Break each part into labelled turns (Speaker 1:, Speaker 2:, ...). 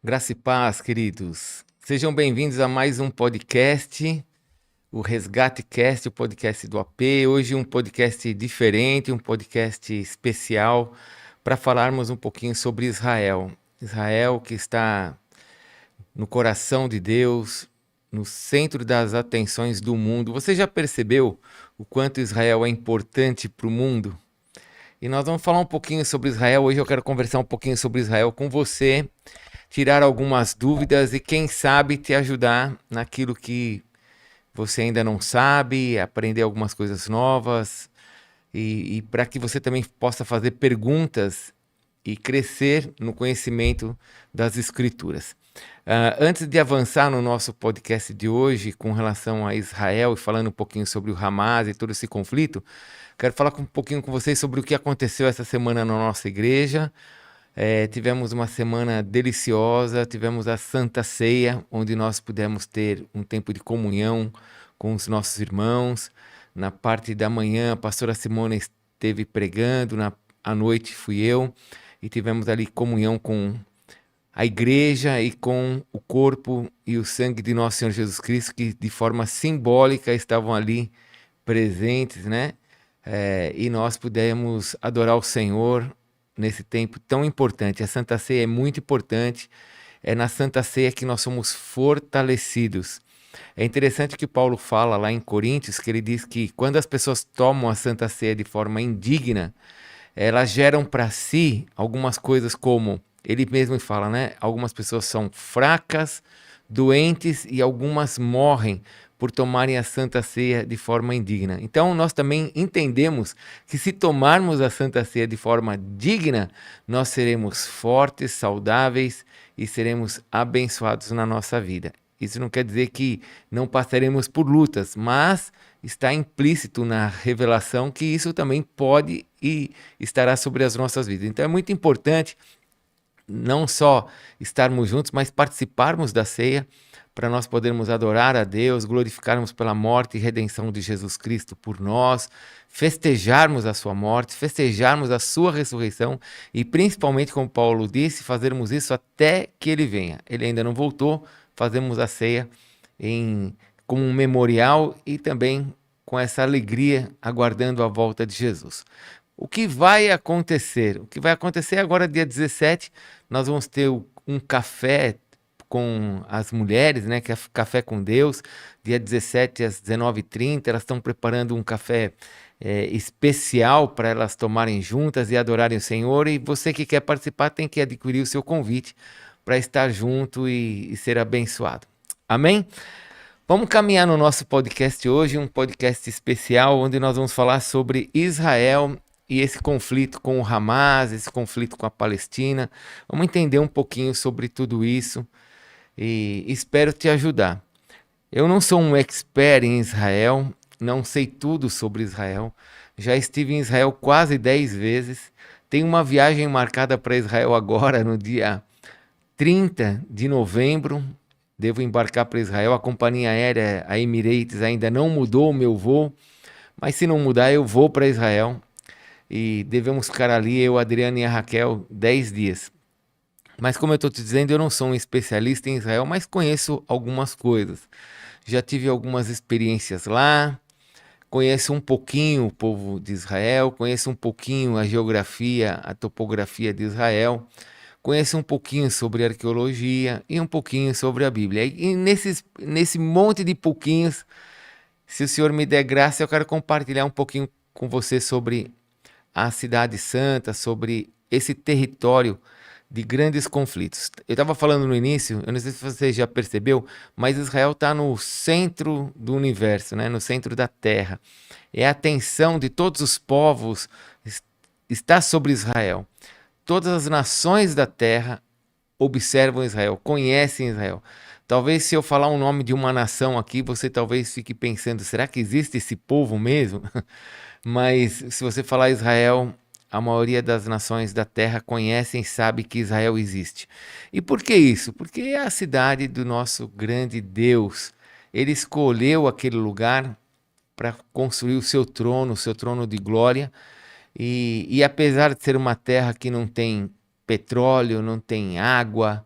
Speaker 1: Graça e paz, queridos. Sejam bem-vindos a mais um podcast, o ResgateCast, o podcast do AP. Hoje um podcast diferente, um podcast especial para falarmos um pouquinho sobre Israel. Israel que está no coração de Deus, no centro das atenções do mundo. Você já percebeu o quanto Israel é importante para o mundo? E nós vamos falar um pouquinho sobre Israel. Hoje eu quero conversar um pouquinho sobre Israel com você, tirar algumas dúvidas e, quem sabe, te ajudar naquilo que você ainda não sabe, aprender algumas coisas novas e para que você também possa fazer perguntas e crescer no conhecimento das Escrituras. Antes de avançar no nosso podcast de hoje com relação a Israel e falando um pouquinho sobre o Hamas e todo esse conflito, quero falar um pouquinho com vocês sobre o que aconteceu essa semana na nossa igreja. Tivemos uma semana deliciosa, tivemos a Santa Ceia, onde nós pudemos ter um tempo de comunhão com os nossos irmãos. Na parte da manhã, a pastora Simona esteve pregando, à noite fui eu, e tivemos ali comunhão com a igreja e com o corpo e o sangue de nosso Senhor Jesus Cristo, que de forma simbólica estavam ali presentes, né? E nós pudemos adorar o Senhor nesse tempo tão importante. A Santa Ceia é muito importante. É na Santa Ceia que nós somos fortalecidos. É interessante que Paulo fala lá em Coríntios, que ele diz que quando as pessoas tomam a Santa Ceia de forma indigna, elas geram para si algumas coisas como, ele mesmo fala, né? Algumas pessoas são fracas, doentes e algumas morrem por tomarem a Santa Ceia de forma indigna. Então, nós também entendemos que se tomarmos a Santa Ceia de forma digna, nós seremos fortes, saudáveis e seremos abençoados na nossa vida. Isso não quer dizer que não passaremos por lutas, mas está implícito na revelação que isso também pode e estará sobre as nossas vidas. Então é muito importante não só estarmos juntos, mas participarmos da ceia para nós podermos adorar a Deus, glorificarmos pela morte e redenção de Jesus Cristo por nós, festejarmos a sua morte, festejarmos a sua ressurreição e, principalmente, como Paulo disse, fazermos isso até que ele venha. Ele ainda não voltou, fazemos a ceia como um memorial e também com essa alegria, aguardando a volta de Jesus. O que vai acontecer? O que vai acontecer agora, dia 17, nós vamos ter um café com as mulheres, né, que é Café com Deus, dia 17 às 19h30, elas estão preparando um café especial para elas tomarem juntas e adorarem o Senhor, e você que quer participar tem que adquirir o seu convite para estar junto e ser abençoado. Amém? Vamos caminhar no nosso podcast hoje, um podcast especial, onde nós vamos falar sobre Israel e esse conflito com o Hamas, esse conflito com a Palestina. Vamos entender um pouquinho sobre tudo isso e espero te ajudar. Eu não sou um expert em Israel, não sei tudo sobre Israel. Já estive em Israel quase 10 vezes. Tenho uma viagem marcada para Israel agora, no dia 30 de novembro. Devo embarcar para Israel. A companhia aérea, a Emirates, ainda não mudou o meu voo, mas se não mudar, eu vou para Israel. E devemos ficar ali, eu, Adriana e a Raquel, 10 dias. Mas como eu estou te dizendo, eu não sou um especialista em Israel, mas conheço algumas coisas. Já tive algumas experiências lá, conheço um pouquinho o povo de Israel, conheço um pouquinho a geografia, a topografia de Israel, conheço um pouquinho sobre arqueologia e um pouquinho sobre a Bíblia. E nesse monte de pouquinhos, se o Senhor me der graça, eu quero compartilhar um pouquinho com você sobre a Cidade Santa, sobre esse território de grandes conflitos. Eu estava falando no início, eu não sei se você já percebeu, mas Israel está no centro do universo, né? No centro da Terra. É a atenção de todos os povos está sobre Israel. Todas as nações da Terra observam Israel, conhecem Israel. Talvez se eu falar o nome de uma nação aqui, você talvez fique pensando, será que existe esse povo mesmo? Mas se você falar Israel, a maioria das nações da terra conhecem e sabe que Israel existe. E por que isso? Porque é a cidade do nosso grande Deus. Ele escolheu aquele lugar para construir o seu trono de glória. E apesar de ser uma terra que não tem petróleo, não tem água,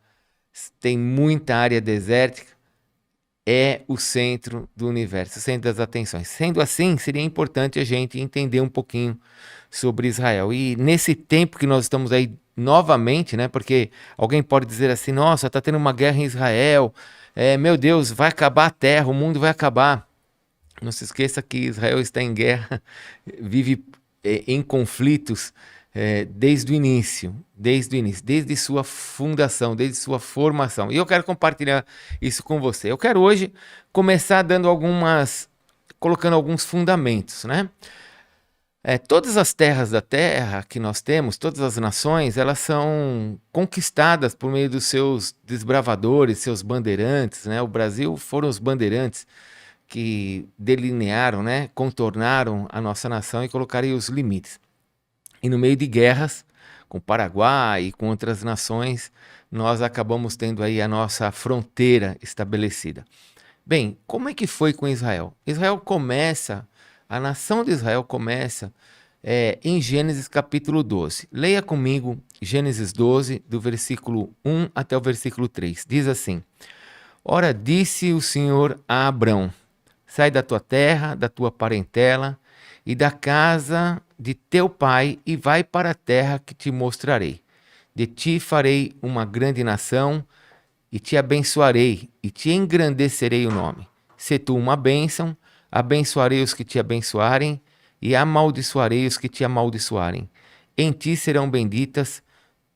Speaker 1: tem muita área desértica, é o centro do universo, o centro das atenções. Sendo assim, seria importante a gente entender um pouquinho sobre Israel. E nesse tempo que nós estamos aí novamente, né? Porque alguém pode dizer assim, nossa, está tendo uma guerra em Israel, meu Deus, vai acabar a terra, o mundo vai acabar. Não se esqueça que Israel está em guerra, vive em conflitos desde sua fundação, desde sua formação. E eu quero compartilhar isso com você. Eu quero hoje começar colocando alguns fundamentos, né? Todas as terras da terra que nós temos, todas as nações, elas são conquistadas por meio dos seus desbravadores, seus bandeirantes, né? O Brasil foram os bandeirantes que delinearam, né, contornaram a nossa nação e colocaram aí os limites. E no meio de guerras, com o Paraguai e com outras nações, nós acabamos tendo aí a nossa fronteira estabelecida. Bem, como é que foi com Israel? A nação de Israel começa em Gênesis capítulo 12. Leia comigo Gênesis 12, do versículo 1 até o versículo 3. Diz assim: Ora, disse o Senhor a Abrão: Sai da tua terra, da tua parentela e da casa de teu pai e vai para a terra que te mostrarei. De ti farei uma grande nação e te abençoarei e te engrandecerei o nome. Se tu uma bênção, abençoarei os que te abençoarem e amaldiçoarei os que te amaldiçoarem. Em ti serão benditas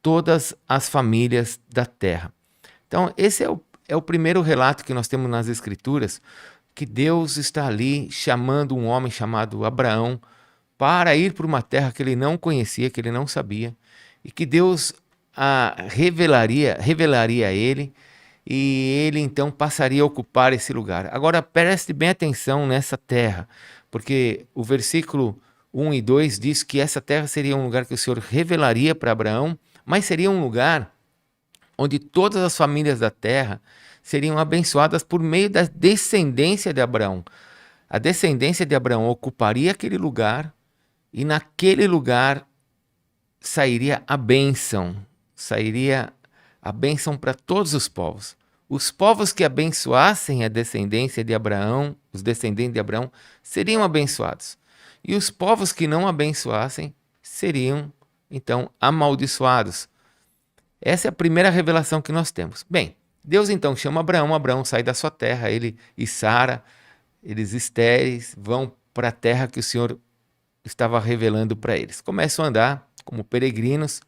Speaker 1: todas as famílias da terra. Então, esse é o primeiro relato que nós temos nas Escrituras, que Deus está ali chamando um homem chamado Abraão para ir para uma terra que ele não conhecia, que ele não sabia, e que Deus revelaria a ele, e ele então passaria a ocupar esse lugar. Agora preste bem atenção nessa terra, porque o versículo 1 e 2 diz que essa terra seria um lugar que o Senhor revelaria para Abraão, mas seria um lugar onde todas as famílias da terra seriam abençoadas por meio da descendência de Abraão. A descendência de Abraão ocuparia aquele lugar e naquele lugar sairia a bênção para todos os povos. Os povos que abençoassem a descendência de Abraão, os descendentes de Abraão, seriam abençoados. E os povos que não abençoassem seriam, então, amaldiçoados. Essa é a primeira revelação que nós temos. Bem, Deus então chama Abraão, Abraão sai da sua terra, ele e Sara, eles estéreis, vão para a terra que o Senhor estava revelando para eles. Começam a andar como peregrinos,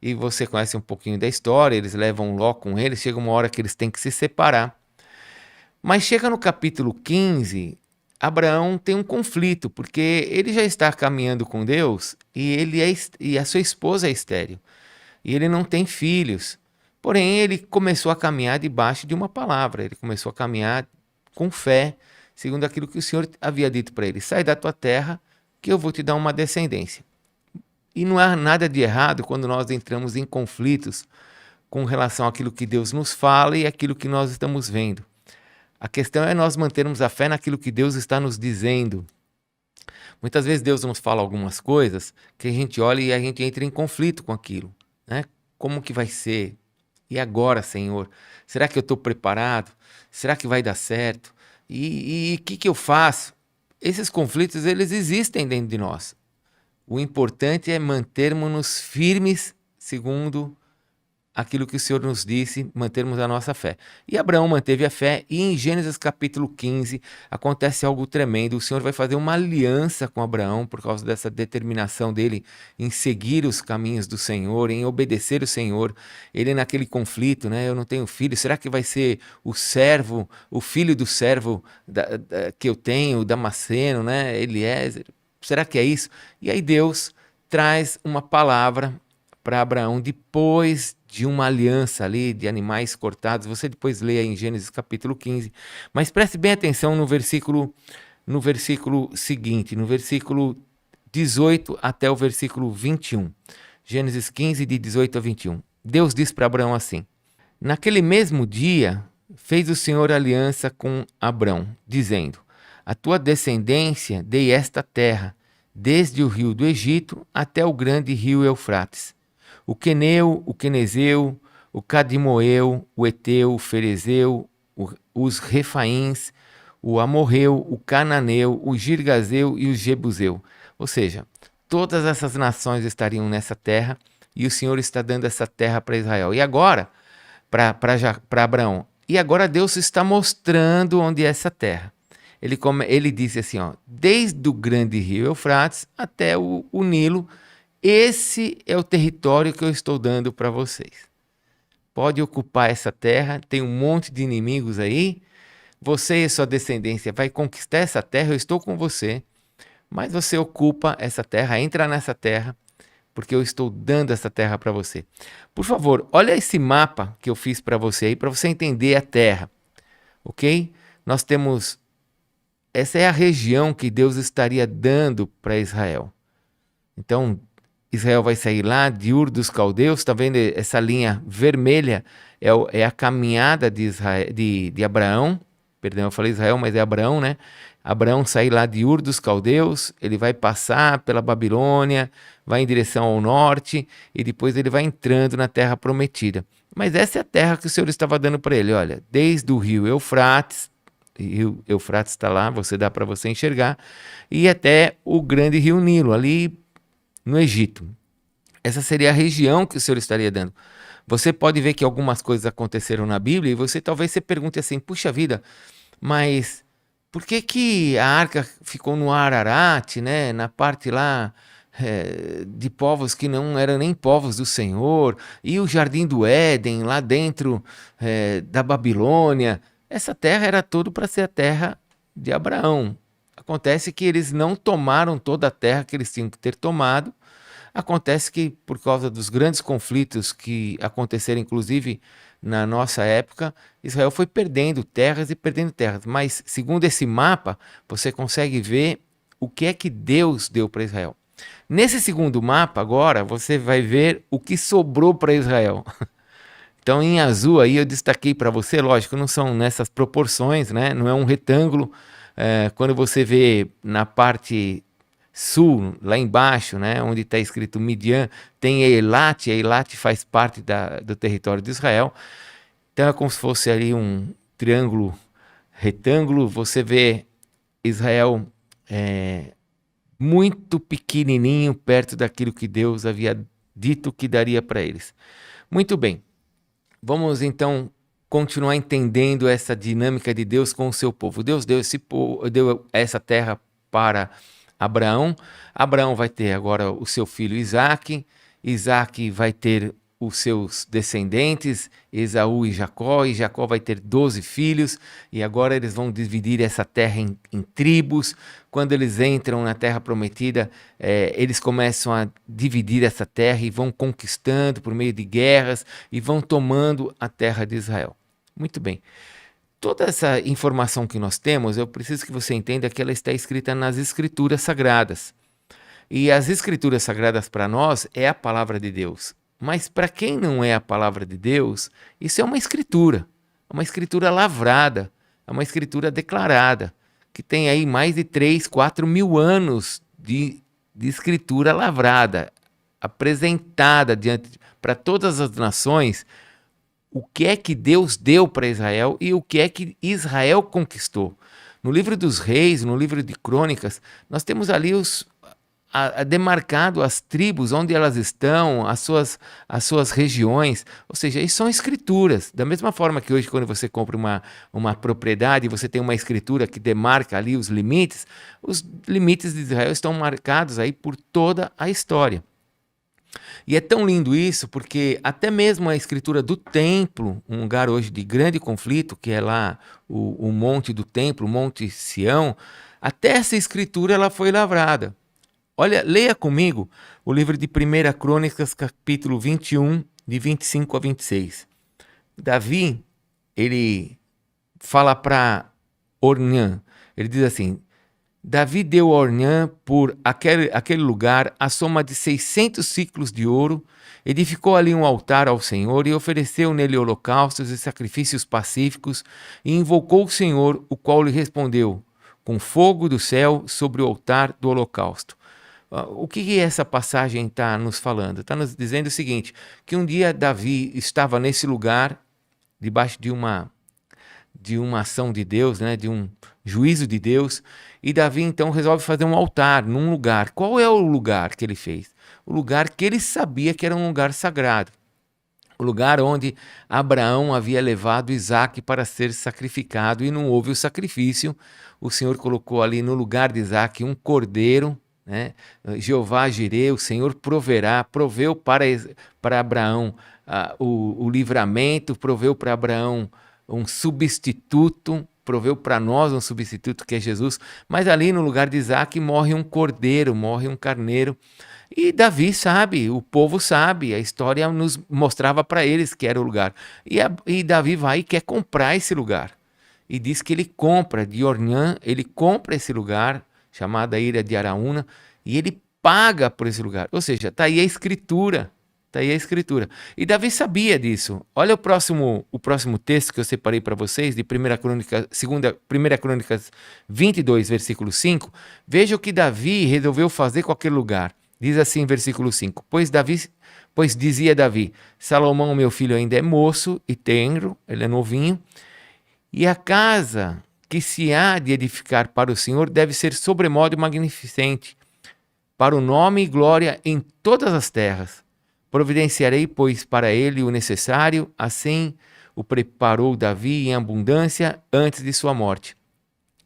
Speaker 1: e você conhece um pouquinho da história, eles levam Ló com eles, chega uma hora que eles têm que se separar. Mas chega no capítulo 15, Abraão tem um conflito, porque ele já está caminhando com Deus, e a sua esposa é estéril, e ele não tem filhos. Porém, ele começou a caminhar debaixo de uma palavra, ele começou a caminhar com fé, segundo aquilo que o Senhor havia dito para ele: sai da tua terra, que eu vou te dar uma descendência. E não há nada de errado quando nós entramos em conflitos com relação àquilo que Deus nos fala e aquilo que nós estamos vendo. A questão é nós mantermos a fé naquilo que Deus está nos dizendo. Muitas vezes Deus nos fala algumas coisas que a gente olha e a gente entra em conflito com aquilo, né? Como que vai ser? E agora, Senhor? Será que eu estou preparado? Será que vai dar certo? E o que eu faço? Esses conflitos, eles existem dentro de nós. O importante é mantermos-nos firmes segundo aquilo que o Senhor nos disse, mantermos a nossa fé. E Abraão manteve a fé, e em Gênesis capítulo 15 acontece algo tremendo. O Senhor vai fazer uma aliança com Abraão por causa dessa determinação dele em seguir os caminhos do Senhor, em obedecer o Senhor. Ele naquele conflito, né? Eu não tenho filho, será que vai ser o servo, o filho do servo que eu tenho, Damasceno, né? Eliezer? Será que é isso? E aí Deus traz uma palavra para Abraão depois de uma aliança ali de animais cortados. Você depois leia em Gênesis capítulo 15. Mas preste bem atenção no versículo seguinte, no versículo 18 até o versículo 21. Gênesis 15, de 18 a 21. Deus diz para Abraão assim: Naquele mesmo dia fez o Senhor aliança com Abrão, dizendo: A tua descendência dei esta terra, desde o rio do Egito até o grande rio Eufrates. O queneu, o quenezeu, o Cadmoeu, o Eteu, o Ferezeu, os Refaíns, o Amorreu, o Cananeu, o Girgazeu e o Jebuseu. Ou seja, todas essas nações estariam nessa terra e o Senhor está dando essa terra para Israel. E agora, para Abraão, e agora Deus está mostrando onde é essa terra. Ele disse assim, ó, desde o grande rio Eufrates até o Nilo, esse é o território que eu estou dando para vocês. Pode ocupar essa terra, tem um monte de inimigos aí, você e sua descendência vai conquistar essa terra, eu estou com você, mas você ocupa essa terra, entra nessa terra, porque eu estou dando essa terra para você. Por favor, olha esse mapa que eu fiz para você aí, para você entender a terra, ok? Nós temos, essa é a região que Deus estaria dando para Israel. Então, Israel vai sair lá de Ur dos Caldeus, está vendo essa linha vermelha? É a caminhada de Abraão, perdão, eu falei Israel, mas é Abraão, né? Abraão sai lá de Ur dos Caldeus, ele vai passar pela Babilônia, vai em direção ao norte e depois ele vai entrando na terra prometida. Mas essa é a terra que o Senhor estava dando para ele, olha, desde o rio Eufrates está lá, dá para você enxergar, e até o grande rio Nilo, ali no Egito. Essa seria a região que o Senhor estaria dando. Você pode ver que algumas coisas aconteceram na Bíblia e você talvez se pergunte assim, puxa vida, mas por que a arca ficou no Ararat, né? Na parte lá de povos que não eram nem povos do Senhor, e o Jardim do Éden lá dentro da Babilônia? Essa terra era tudo para ser a terra de Abraão. Acontece que eles não tomaram toda a terra que eles tinham que ter tomado. Acontece que, por causa dos grandes conflitos que aconteceram, inclusive na nossa época, Israel foi perdendo terras e perdendo terras. Mas, segundo esse mapa, você consegue ver o que é que Deus deu para Israel. Nesse segundo mapa, agora, você vai ver o que sobrou para Israel. Então, em azul aí eu destaquei para você, lógico, não são nessas proporções, né? Não é um retângulo. Quando você vê na parte sul, lá embaixo, né, onde está escrito Midian, tem Eilat, Eilat faz parte do território de Israel. Então é como se fosse ali um triângulo retângulo. Você vê Israel muito pequenininho perto daquilo que Deus havia dito que daria para eles. Muito bem. Vamos então continuar entendendo essa dinâmica de Deus com o seu povo. Deus deu essa terra para Abraão. Abraão vai ter agora o seu filho Isaque. Isaque vai ter os seus descendentes, Esaú e Jacó vai ter 12 filhos, e agora eles vão dividir essa terra em tribos. Quando eles entram na terra prometida, eles começam a dividir essa terra e vão conquistando por meio de guerras e vão tomando a terra de Israel. Muito bem. Toda essa informação que nós temos, eu preciso que você entenda que ela está escrita nas Escrituras Sagradas. E as Escrituras Sagradas para nós é a palavra de Deus. Mas para quem não é a palavra de Deus, isso é uma escritura lavrada, é uma escritura declarada, que tem aí mais de 3, 4 mil anos de escritura lavrada, apresentada para todas as nações, o que é que Deus deu para Israel e o que é que Israel conquistou. No livro dos Reis, no livro de Crônicas, nós temos ali demarcado as tribos, onde elas estão, as suas regiões, ou seja, isso são escrituras. Da mesma forma que hoje, quando você compra uma propriedade, você tem uma escritura que demarca ali os limites de Israel estão marcados aí por toda a história. E é tão lindo isso, porque até mesmo a escritura do templo, um lugar hoje de grande conflito, que é lá o monte do templo, o Monte Sião, até essa escritura ela foi lavrada. Olha, leia comigo o livro de 1 Crônicas, capítulo 21, de 25 a 26. Davi, ele fala para Ornã, ele diz assim: Davi deu a Ornã por aquele lugar a soma de 600 ciclos de ouro, edificou ali um altar ao Senhor e ofereceu nele holocaustos e sacrifícios pacíficos e invocou o Senhor, o qual lhe respondeu com fogo do céu sobre o altar do holocausto. O que essa passagem está nos falando? Está nos dizendo o seguinte, que um dia Davi estava nesse lugar, debaixo de uma ação de Deus, né, de um juízo de Deus, e Davi então resolve fazer um altar num lugar. Qual é o lugar que ele fez? O lugar que ele sabia que era um lugar sagrado. O lugar onde Abraão havia levado Isaque para ser sacrificado e não houve o sacrifício. O Senhor colocou ali no lugar de Isaque um cordeiro, né? Jeová Jireh, o Senhor proverá, proveu para Abraão o livramento, proveu para Abraão um substituto, proveu para nós um substituto que é Jesus, mas ali no lugar de Isaque morre um cordeiro, morre um carneiro. E Davi sabe, o povo sabe, a história nos mostrava para eles que era o lugar. E Davi vai e quer comprar esse lugar. E diz que ele compra de Ornã, ele compra esse lugar, chamada Ilha de Araúna, e ele paga por esse lugar. Ou seja, está aí a escritura. Está aí a escritura. E Davi sabia disso. Olha o próximo texto que eu separei para vocês, de 1 Crônicas 22, versículo 5. Veja o que Davi resolveu fazer com aquele lugar. Diz assim, versículo 5: Pois dizia Davi, Salomão, meu filho, ainda é moço e tenro, ele é novinho, e a casa que se há de edificar para o Senhor deve ser sobremodo magnificente, para o nome e glória em todas as terras. Providenciarei, pois, para ele o necessário, assim o preparou Davi em abundância antes de sua morte.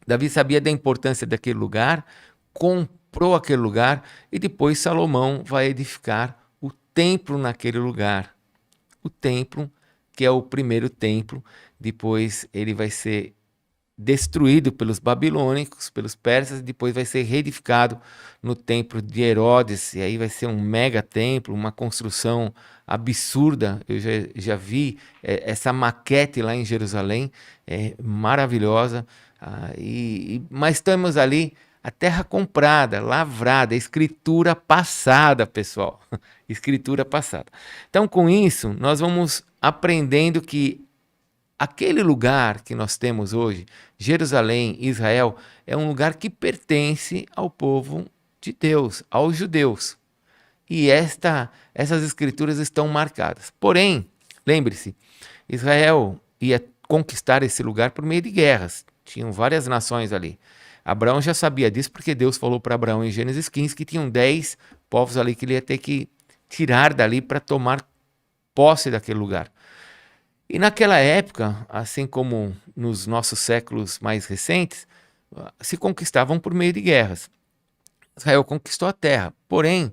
Speaker 1: Davi sabia da importância daquele lugar, comprou aquele lugar e depois Salomão vai edificar o templo naquele lugar. O templo, que é o primeiro templo, depois ele vai ser destruído pelos babilônicos, pelos persas, e depois vai ser reedificado no templo de Herodes, e aí vai ser um mega templo, uma construção absurda. Eu já vi essa maquete lá em Jerusalém, é maravilhosa, mas estamos ali, a terra comprada, lavrada, escritura passada, pessoal, escritura passada. Então, com isso, nós vamos aprendendo que aquele lugar que nós temos hoje, Jerusalém, Israel, é um lugar que pertence ao povo de Deus, aos judeus. E essas escrituras estão marcadas. Porém, lembre-se, Israel ia conquistar esse lugar por meio de guerras. Tinham várias nações ali. Abraão já sabia disso porque Deus falou para Abraão em Gênesis 15 que tinham 10 povos ali que ele ia ter que tirar dali para tomar posse daquele lugar. E naquela época, assim como nos nossos séculos mais recentes, se conquistavam por meio de guerras. Israel conquistou a terra, porém,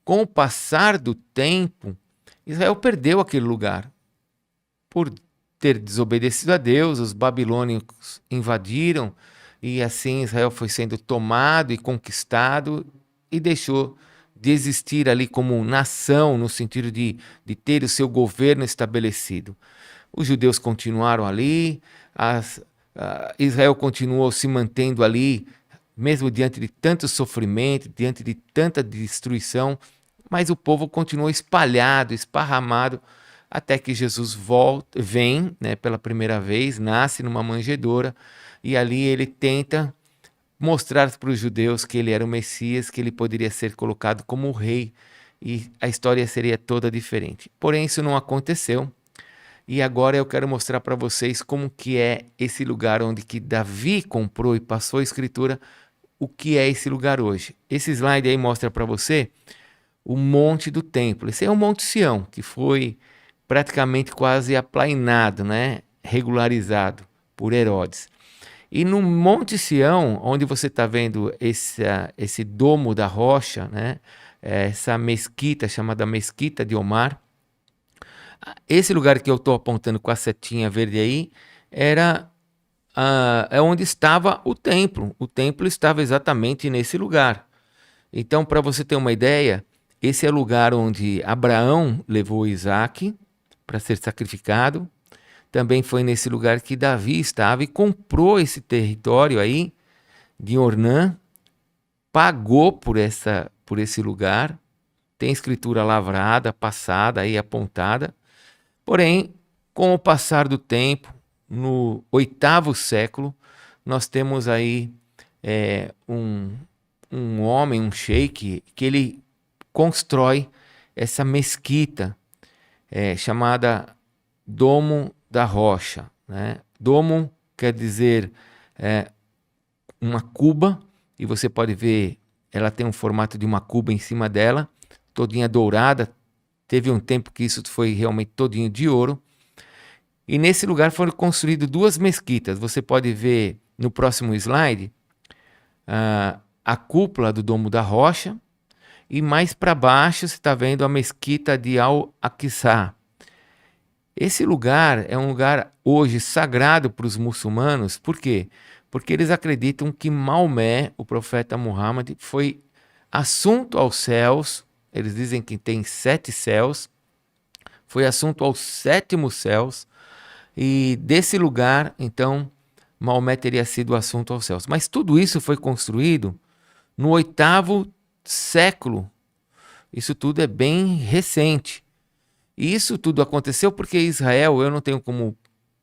Speaker 1: com o passar do tempo, Israel perdeu aquele lugar. Por ter desobedecido a Deus, os babilônicos invadiram e assim Israel foi sendo tomado e conquistado e deixou de existir ali como nação, no sentido de ter o seu governo estabelecido. Os judeus continuaram ali, Israel continuou se mantendo ali, mesmo diante de tanto sofrimento, diante de tanta destruição, mas o povo continuou espalhado, esparramado, até que Jesus vem, né, pela primeira vez, nasce numa manjedoura, e ali ele tenta mostrar para os judeus que ele era o Messias, que ele poderia ser colocado como o rei, e a história seria toda diferente. Porém, isso não aconteceu. E agora eu quero mostrar para vocês como que é esse lugar onde que Davi comprou e passou a escritura, o que é esse lugar hoje. Esse slide aí mostra para você o Monte do Templo. Esse é o Monte Sião, que foi praticamente quase aplainado, né? Regularizado por Herodes. E no Monte Sião, onde você está vendo esse domo da rocha, né? Essa mesquita chamada Mesquita de Omar, esse lugar que eu estou apontando com a setinha verde aí é onde estava o templo. O templo estava exatamente nesse lugar. Então, para você ter uma ideia, esse é o lugar onde Abraão levou Isaque para ser sacrificado. Também foi nesse lugar que Davi estava e comprou esse território aí de Ornã, pagou por esse lugar. Tem escritura lavrada, passada, aí apontada. Porém, com o passar do tempo, no 8º século, nós temos aí um um homem, um sheik, que ele constrói essa mesquita chamada Domo da Rocha, né? Domo quer dizer uma cuba, e você pode ver, ela tem um formato de uma cuba em cima dela, todinha dourada. Teve um tempo que isso foi realmente todinho de ouro. E nesse lugar foram construídas 2 mesquitas. Você pode ver no próximo slide a cúpula do Domo da Rocha, e mais para baixo você está vendo a mesquita de Al-Aqsa. Esse lugar é um lugar hoje sagrado para os muçulmanos. Por quê? Porque eles acreditam que Maomé, o profeta Muhammad, foi assunto aos céus. Eles dizem que tem 7 céus. Foi assunto aos 7º céus. E desse lugar, então, Maomé teria sido assunto aos céus. Mas tudo isso foi construído no 8º século. Isso tudo é bem recente. E isso tudo aconteceu porque Israel, eu não tenho como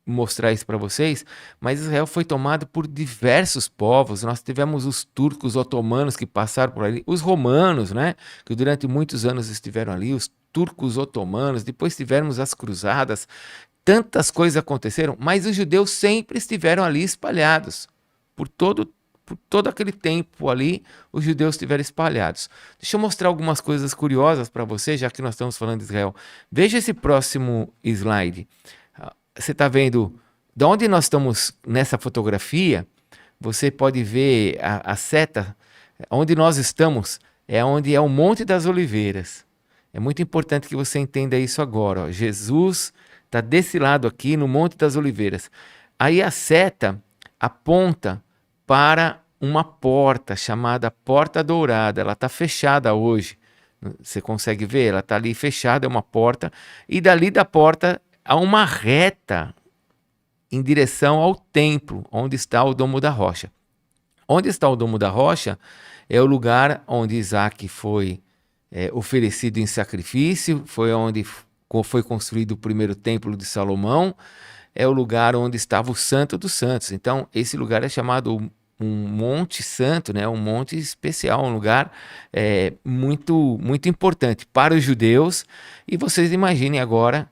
Speaker 1: mostrar isso para vocês, mas Israel foi tomado por diversos povos. Nós tivemos os turcos otomanos que passaram por ali, os romanos, né, que durante muitos anos estiveram ali, os turcos otomanos, depois tivemos as cruzadas. Tantas coisas aconteceram, mas os judeus sempre estiveram ali espalhados. Por todo aquele tempo ali, os judeus estiveram espalhados. Deixa eu mostrar algumas coisas curiosas para você, já que nós estamos falando de Israel. Veja esse próximo slide. Você está vendo de onde nós estamos nessa fotografia? Você pode ver a seta. Onde nós estamos é onde é o Monte das Oliveiras. É muito importante que você entenda isso agora. Ó. Jesus está desse lado aqui no Monte das Oliveiras. Aí a seta aponta para uma porta chamada Porta Dourada. Ela está fechada hoje. Você consegue ver? Ela está ali fechada, é uma porta. E dali da porta há uma reta em direção ao templo, onde está o Domo da Rocha. Onde está o Domo da Rocha é o lugar onde Isaac foi oferecido em sacrifício, foi onde foi construído o primeiro templo de Salomão, é o lugar onde estava o Santo dos Santos. Então, esse lugar é chamado um Monte Santo, né? Um monte especial, um lugar muito, muito importante para os judeus. E vocês imaginem agora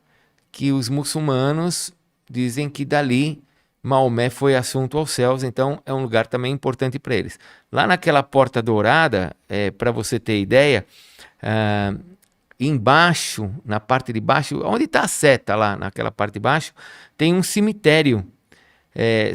Speaker 1: que os muçulmanos dizem que dali Maomé foi assunto aos céus, então é um lugar também importante para eles. Lá naquela Porta Dourada, para você ter ideia, embaixo, na parte de baixo, onde está a seta lá, naquela parte de baixo, tem um cemitério.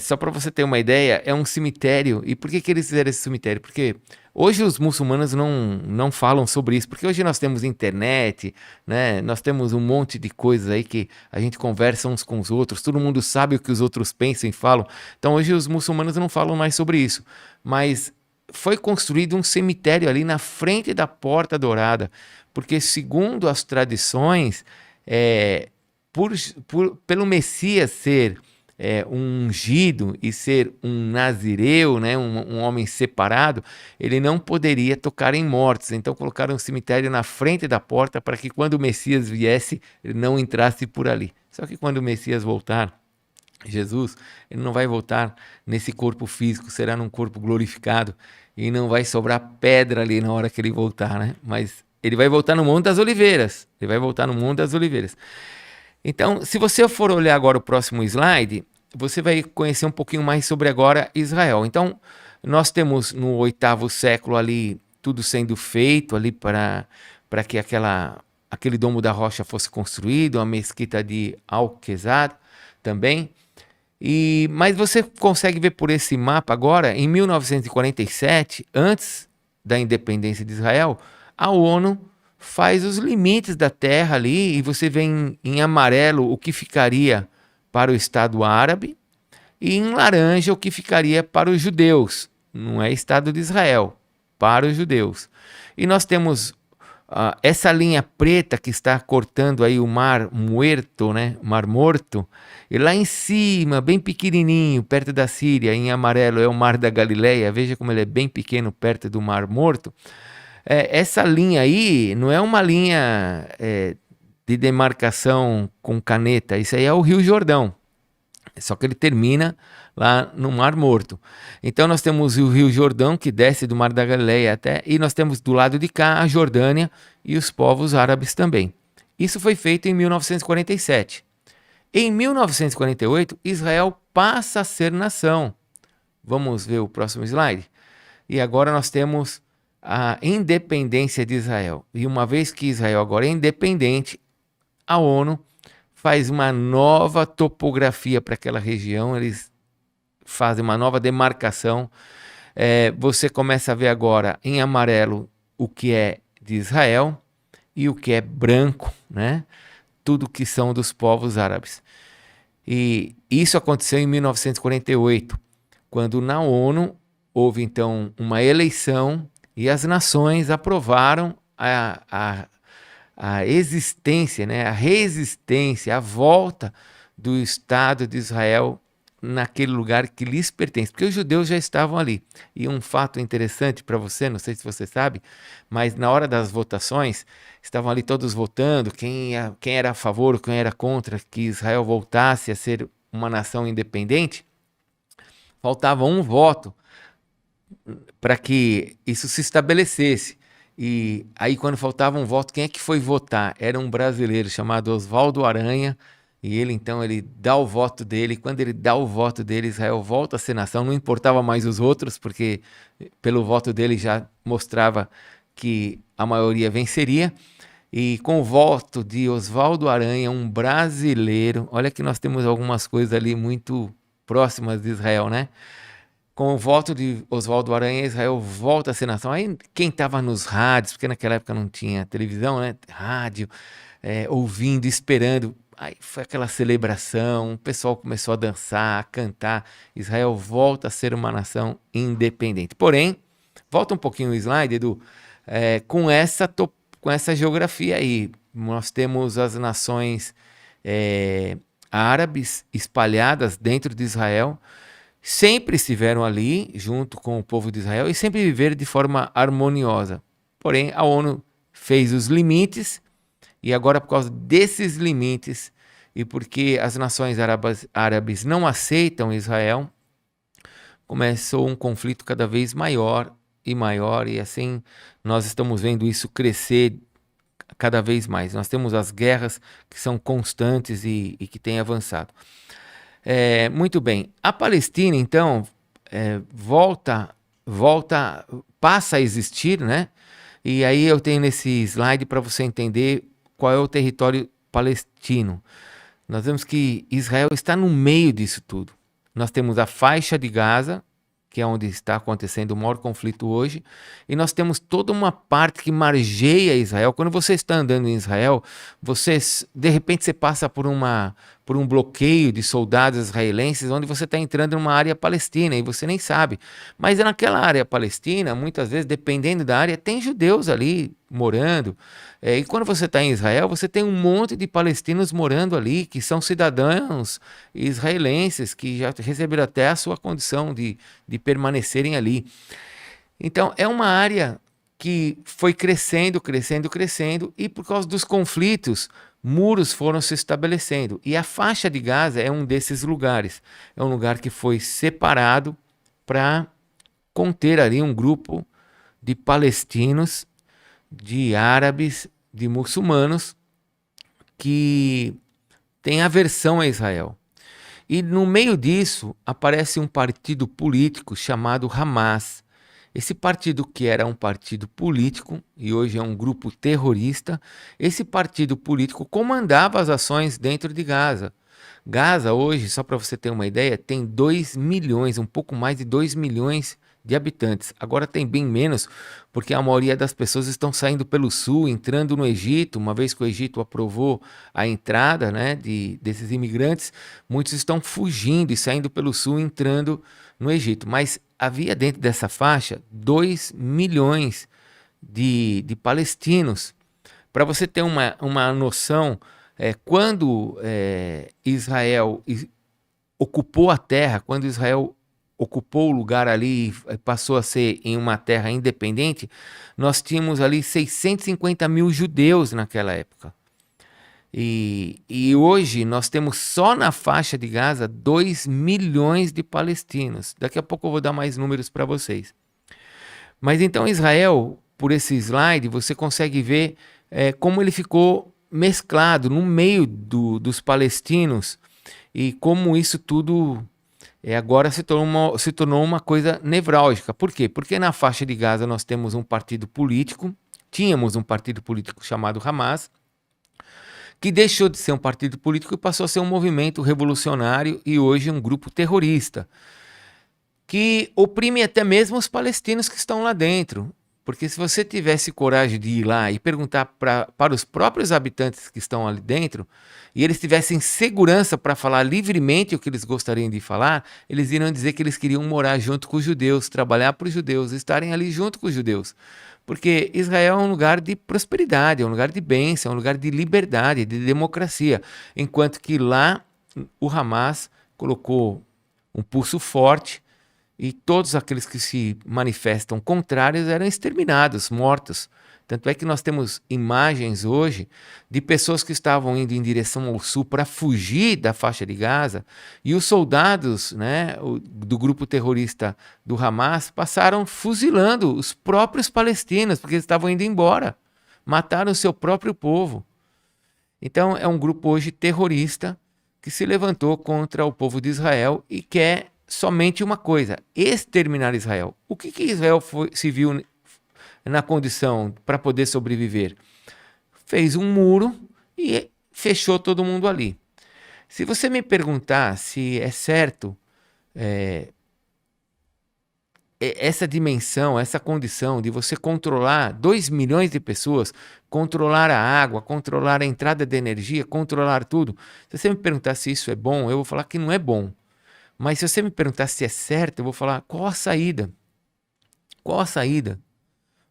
Speaker 1: Só para você ter uma ideia, é um cemitério. E por que eles fizeram esse cemitério? Porque hoje os muçulmanos não falam sobre isso, porque hoje nós temos internet, né? Nós temos um monte de coisas aí que a gente conversa uns com os outros, todo mundo sabe o que os outros pensam e falam. Então hoje os muçulmanos não falam mais sobre isso. Mas foi construído um cemitério ali na frente da Porta Dourada, porque segundo as tradições, pelo Messias ser um ungido e ser um nazireu, né, um homem separado, ele não poderia tocar em mortos. Então colocaram um cemitério na frente da porta para que quando o Messias viesse, ele não entrasse por ali. Só que quando o Messias voltar, Jesus, ele não vai voltar nesse corpo físico, será num corpo glorificado e não vai sobrar pedra ali na hora que ele voltar, né? Mas ele vai voltar no Monte das Oliveiras. Ele vai voltar no Monte das Oliveiras. Então, se você for olhar agora o próximo slide, você vai conhecer um pouquinho mais sobre agora Israel. Então, nós temos no 8º século ali tudo sendo feito ali para que aquele Domo da Rocha fosse construído, a mesquita de Al-Aqsa também. Mas você consegue ver por esse mapa agora, em 1947, antes da independência de Israel, a ONU faz os limites da terra ali, e você vê em amarelo o que ficaria para o Estado Árabe e em laranja o que ficaria para os judeus. Não é Estado de Israel, para os judeus. E nós temos essa linha preta que está cortando aí o Mar Muerto, né? Mar Morto, e lá em cima, bem pequenininho, perto da Síria, em amarelo, é o Mar da Galileia. Veja como ele é bem pequeno perto do Mar Morto. Essa linha aí não é uma linha de demarcação com caneta, isso aí é o Rio Jordão. Só que ele termina lá no Mar Morto. Então nós temos o Rio Jordão, que desce do Mar da Galileia até, e nós temos do lado de cá a Jordânia e os povos árabes também. Isso foi feito em 1947. Em 1948, Israel passa a ser nação. Vamos ver o próximo slide? E agora nós temos a independência de Israel. E uma vez que Israel agora é independente, a ONU faz uma nova topografia para aquela região, eles fazem uma nova demarcação. Você começa a ver agora em amarelo o que é de Israel e o que é branco, né? Tudo que são dos povos árabes. E isso aconteceu em 1948, quando na ONU houve então uma eleição e as nações aprovaram a existência, né, a resistência, a volta do Estado de Israel naquele lugar que lhes pertence, porque os judeus já estavam ali. E um fato interessante para você, não sei se você sabe, mas na hora das votações, estavam ali todos votando, quem era a favor, quem era contra que Israel voltasse a ser uma nação independente. Faltava um voto para que isso se estabelecesse. E aí, quando faltava um voto, quem é que foi votar? Era um brasileiro chamado Oswaldo Aranha, e ele, então, ele dá o voto dele. Quando ele dá o voto dele, Israel volta a ser nação, não importava mais os outros, porque pelo voto dele já mostrava que a maioria venceria. E com o voto de Oswaldo Aranha, um brasileiro, olha que nós temos algumas coisas ali muito próximas de Israel, né? Com o voto de Oswaldo Aranha, Israel volta a ser nação. Aí quem estava nos rádios, porque naquela época não tinha televisão, né? Rádio, ouvindo, esperando. Aí foi aquela celebração, o pessoal começou a dançar, a cantar. Israel volta a ser uma nação independente. Porém, volta um pouquinho o slide, Edu, com essa geografia aí. Nós temos as nações árabes espalhadas dentro de Israel, sempre estiveram ali junto com o povo de Israel e sempre viveram de forma harmoniosa. Porém, a ONU fez os limites e agora, por causa desses limites e porque as nações árabes não aceitam Israel, começou um conflito cada vez maior e assim nós estamos vendo isso crescer cada vez mais. Nós temos as guerras que são constantes e que têm avançado. Muito bem. A Palestina, então, passa a existir, né? E aí eu tenho nesse slide para você entender qual é o território palestino. Nós vemos que Israel está no meio disso tudo. Nós temos a faixa de Gaza, que é onde está acontecendo o maior conflito hoje, e nós temos toda uma parte que margeia Israel. Quando você está andando em Israel, de repente você passa por um bloqueio de soldados israelenses, onde você está entrando numa área palestina e você nem sabe. Mas naquela área palestina, muitas vezes, dependendo da área, tem judeus ali morando. E quando você está em Israel, você tem um monte de palestinos morando ali, que são cidadãos israelenses, que já receberam até a sua condição de permanecerem ali. Então, é uma área que foi crescendo, crescendo, crescendo, e por causa dos conflitos, muros foram se estabelecendo. E a faixa de Gaza é um desses lugares. É um lugar que foi separado para conter ali um grupo de palestinos, de árabes, de muçulmanos, que têm aversão a Israel. E no meio disso aparece um partido político chamado Hamas. Esse partido, que era um partido político e hoje é um grupo terrorista, esse partido político comandava as ações dentro de Gaza. Gaza hoje, só para você ter uma ideia, tem 2 milhões, um pouco mais de 2 milhões de habitantes. Agora tem bem menos, porque a maioria das pessoas estão saindo pelo sul, entrando no Egito. Uma vez que o Egito aprovou a entrada, né, desses imigrantes, muitos estão fugindo e saindo pelo sul, entrando no Egito. Mas havia dentro dessa faixa 2 milhões de palestinos. Para você ter uma noção, quando Israel ocupou a terra, quando Israel ocupou o lugar ali e passou a ser em uma terra independente, nós tínhamos ali 650 mil judeus naquela época. E hoje nós temos só na faixa de Gaza 2 milhões de palestinos. Daqui a pouco eu vou dar mais números para vocês. Mas então Israel, por esse slide, você consegue ver como ele ficou mesclado no meio dos palestinos e como isso tudo agora se tornou uma coisa nevrálgica. Por quê? Porque na faixa de Gaza nós temos um partido político, tínhamos um partido político chamado Hamas, que deixou de ser um partido político e passou a ser um movimento revolucionário e hoje um grupo terrorista, que oprime até mesmo os palestinos que estão lá dentro. Porque se você tivesse coragem de ir lá e perguntar para os próprios habitantes que estão ali dentro, e eles tivessem segurança para falar livremente o que eles gostariam de falar, eles iriam dizer que eles queriam morar junto com os judeus, trabalhar para os judeus, estarem ali junto com os judeus. Porque Israel é um lugar de prosperidade, é um lugar de bênção, é um lugar de liberdade, de democracia. Enquanto que lá o Hamas colocou um pulso forte e todos aqueles que se manifestam contrários eram exterminados, mortos. Tanto é que nós temos imagens hoje de pessoas que estavam indo em direção ao sul para fugir da faixa de Gaza e os soldados, né, do grupo terrorista do Hamas passaram fuzilando os próprios palestinos porque eles estavam indo embora. Mataram o seu próprio povo. Então é um grupo hoje terrorista que se levantou contra o povo de Israel e quer somente uma coisa: exterminar Israel. O que Israel se viu na condição para poder sobreviver? Fez um muro e fechou todo mundo ali. Se você me perguntar se é certo essa dimensão, essa condição de você controlar 2 milhões de pessoas, controlar a água, controlar a entrada de energia, controlar tudo, se você me perguntar se isso é bom, eu vou falar que não é bom. Mas se você me perguntar se é certo, eu vou falar qual a saída? Qual a saída?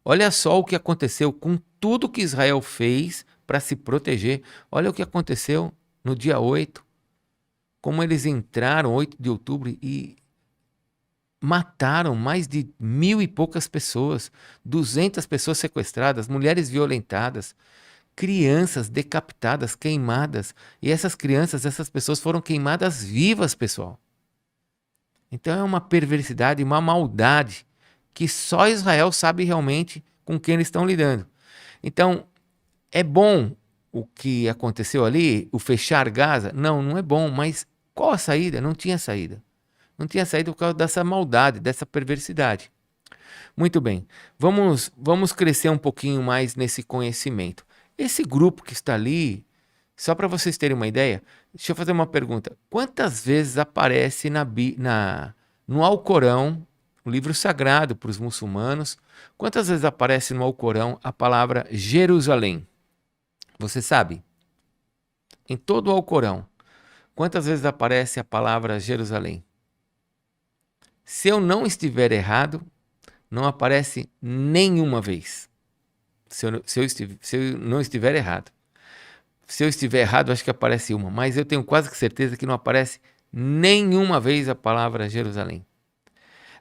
Speaker 1: Olha só o que aconteceu com tudo que Israel fez para se proteger. Olha o que aconteceu no dia 8. Como eles entraram 8 de outubro e mataram mais de 1.000 e poucas pessoas, 200 pessoas sequestradas, mulheres violentadas, crianças decapitadas, queimadas. E essas crianças, essas pessoas foram queimadas vivas, pessoal. Então é uma perversidade, uma maldade que só Israel sabe realmente com quem eles estão lidando. Então, é bom o que aconteceu ali, o fechar Gaza? Não, não é bom, mas qual a saída? Não tinha saída. Não tinha saída por causa dessa maldade, dessa perversidade. Muito bem, vamos crescer um pouquinho mais nesse conhecimento. Esse grupo que está ali, só para vocês terem uma ideia, deixa eu fazer uma pergunta. Quantas vezes aparece no Alcorão, o livro sagrado para os muçulmanos, quantas vezes aparece no Alcorão a palavra Jerusalém? Você sabe? Em todo o Alcorão, quantas vezes aparece a palavra Jerusalém? Se eu não estiver errado, não aparece nenhuma vez. Se eu não estiver errado. Se eu estiver errado, acho que aparece uma, mas eu tenho quase certeza que não aparece nenhuma vez a palavra Jerusalém.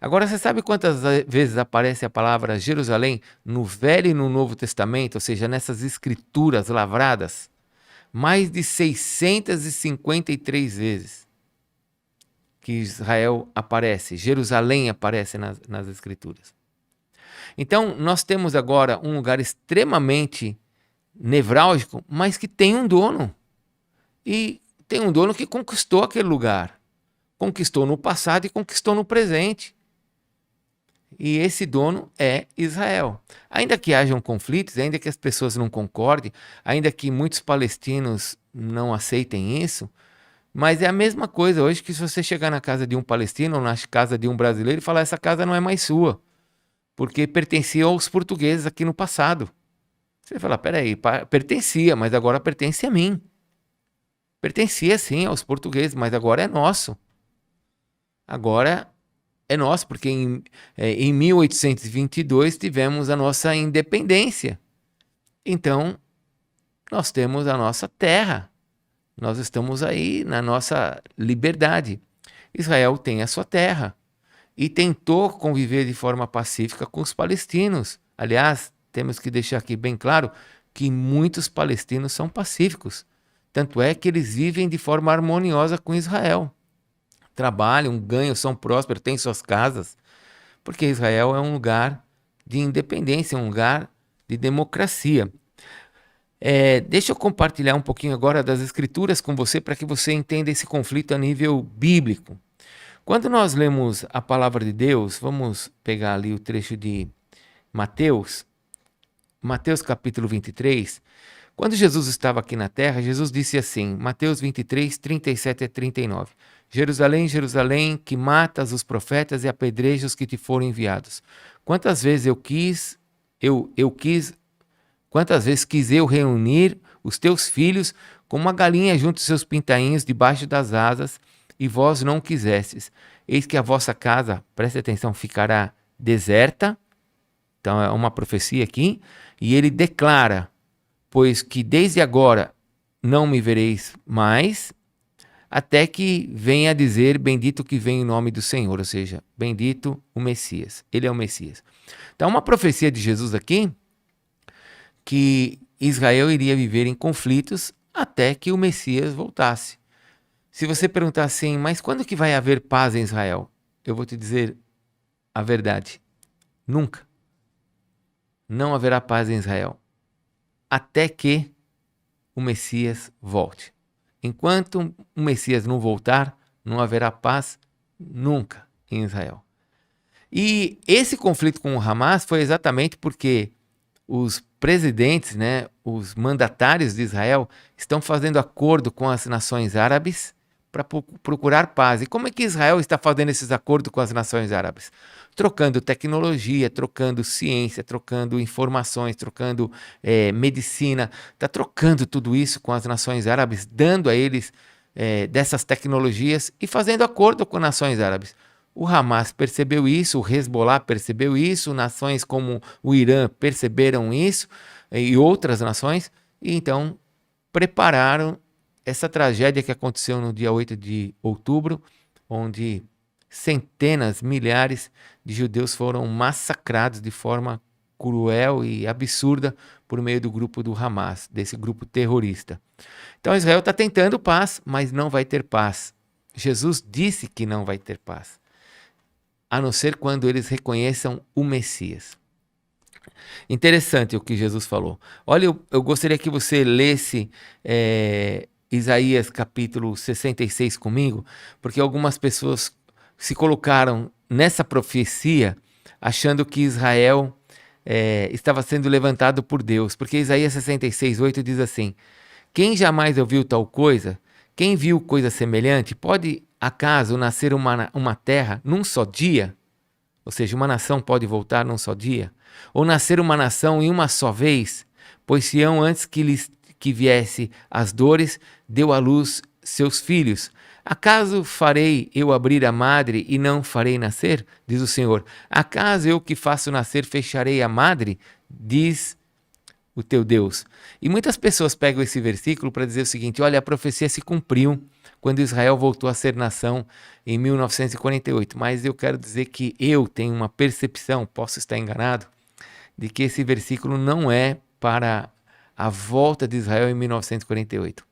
Speaker 1: Agora, você sabe quantas vezes aparece a palavra Jerusalém no Velho e no Novo Testamento, ou seja, nessas escrituras lavradas? Mais de 653 vezes que Israel aparece, Jerusalém aparece nas escrituras. Então, nós temos agora um lugar extremamente nevrálgico, mas que tem um dono. E tem um dono que conquistou aquele lugar. Conquistou no passado e conquistou no presente. E esse dono é Israel. Ainda que hajam conflitos, ainda que as pessoas não concordem, ainda que muitos palestinos não aceitem isso, mas é a mesma coisa hoje que se você chegar na casa de um palestino ou na casa de um brasileiro e falar: essa casa não é mais sua, porque pertencia aos portugueses aqui no passado. Você vai falar: peraí, pertencia, mas agora pertence a mim. Pertencia sim aos portugueses, mas agora é nosso. Agora é nosso, porque em 1822 tivemos a nossa independência. Então, nós temos a nossa terra. Nós estamos aí na nossa liberdade. Israel tem a sua terra e tentou conviver de forma pacífica com os palestinos. Aliás, temos que deixar aqui bem claro que muitos palestinos são pacíficos. Tanto é que eles vivem de forma harmoniosa com Israel. Trabalham, ganham, são prósperos, têm suas casas, porque Israel é um lugar de independência, um lugar de democracia. Deixa eu compartilhar um pouquinho agora das Escrituras com você para que você entenda esse conflito a nível bíblico. Quando nós lemos a palavra de Deus, vamos pegar ali o trecho de Mateus capítulo 23. Quando Jesus estava aqui na terra, Jesus disse assim, Mateus 23, 37 a 39. Jerusalém, Jerusalém, que matas os profetas e apedrejas os que te foram enviados. Quantas vezes quis eu reunir os teus filhos como uma galinha junto aos seus pintainhos debaixo das asas, e vós não quisestes. Eis que a vossa casa, preste atenção, ficará deserta. Então é uma profecia aqui. E ele declara, pois que desde agora não me vereis mais, até que venha a dizer, bendito que vem em nome do Senhor, ou seja, bendito o Messias. Ele é o Messias. Então uma profecia de Jesus aqui, que Israel iria viver em conflitos até que o Messias voltasse. Se você perguntar assim, mas quando que vai haver paz em Israel? Eu vou te dizer a verdade. Nunca. Não haverá paz em Israel. Até que o Messias volte. Enquanto o Messias não voltar, não haverá paz nunca em Israel. E esse conflito com o Hamas foi exatamente porque os presidentes, os mandatários de Israel estão fazendo acordo com as nações árabes para procurar paz. E como é que Israel está fazendo esses acordos com as nações árabes? Trocando tecnologia, trocando ciência, trocando informações, trocando medicina. Está trocando tudo isso com as nações árabes, dando a eles dessas tecnologias e fazendo acordo com as nações árabes. O Hamas percebeu isso, o Hezbollah percebeu isso, nações como o Irã perceberam isso e outras nações, e então prepararam essa tragédia que aconteceu no dia 8 de outubro, onde centenas, milhares de judeus foram massacrados de forma cruel e absurda por meio do grupo do Hamas, desse grupo terrorista. Então Israel está tentando paz, mas não vai ter paz. Jesus disse que não vai ter paz, a não ser quando eles reconheçam o Messias. Interessante o que Jesus falou. Olha, eu gostaria que você lesse Isaías capítulo 66 comigo, porque algumas pessoas se colocaram nessa profecia achando que Israel estava sendo levantado por Deus, porque Isaías 66, 8 diz assim, quem jamais ouviu tal coisa, quem viu coisa semelhante, pode acaso nascer uma terra num só dia? Ou seja, uma nação pode voltar num só dia? Ou nascer uma nação em uma só vez? Pois Sião, antes que viesse as dores, deu à luz seus filhos. Acaso farei eu abrir a madre e não farei nascer? Diz o Senhor. Acaso eu que faço nascer fecharei a madre? Diz o teu Deus. E muitas pessoas pegam esse versículo para dizer o seguinte, olha, a profecia se cumpriu quando Israel voltou a ser nação em 1948. Mas eu quero dizer que eu tenho uma percepção, posso estar enganado, de que esse versículo não é para a volta de Israel em 1948.